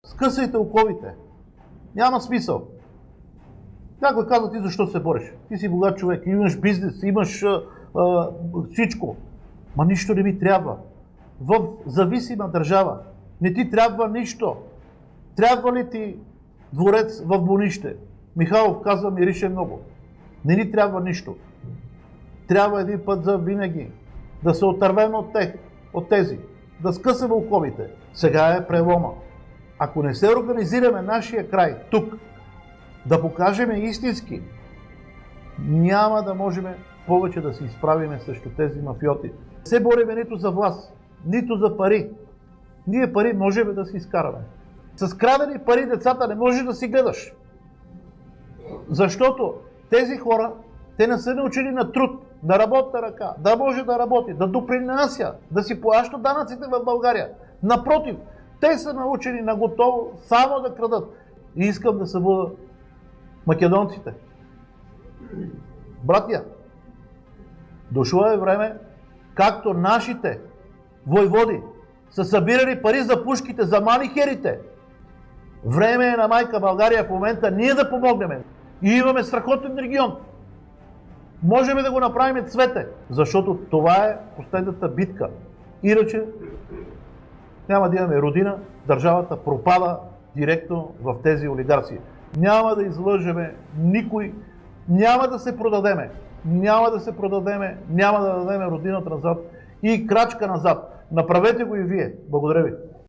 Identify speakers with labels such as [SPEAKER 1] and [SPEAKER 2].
[SPEAKER 1] Скъсайте оковите. Няма смисъл. Някой казва, ти защо се бориш? Ти си богат човек, имаш бизнес, имаш всичко. Ма нищо не ми трябва. В зависима държава не ти трябва нищо. Трябва ли ти дворец в Бонище? Михайлов казва, мирише много. Не ни трябва нищо. Трябва един път за винаги да се отървем от тези, да скъсаме оковите. Сега е прелома. Ако не се организираме нашия край тук, да покажем истински, няма да можем повече да се изправиме срещу тези мафиоти. Не се бориме нито за власт, нито за пари. Ние пари можем да си изкараме. С крадени пари децата не можеш да си гледаш. Защото тези хора, те не са научили на труд, да работи ръка, да може да работи, да допринася, да си плаща данъците в България. Напротив, те са научени на готово само да крадат. И искам да събуда македонците. Братя, дошло е време, както нашите войводи са събирали пари за пушките, за манихерите. Време е на майка България в момента ние да помогнем. И имаме страхотен регион. Можем да го направим цвете, защото това е последната битка. Иначе няма да имаме родина, държавата пропада директно в тези олигарси. Няма да излъжеме никой, няма да се продадеме. Няма да се продадеме, няма да дадем родината назад и крачка назад. Направете го и вие. Благодаря ви.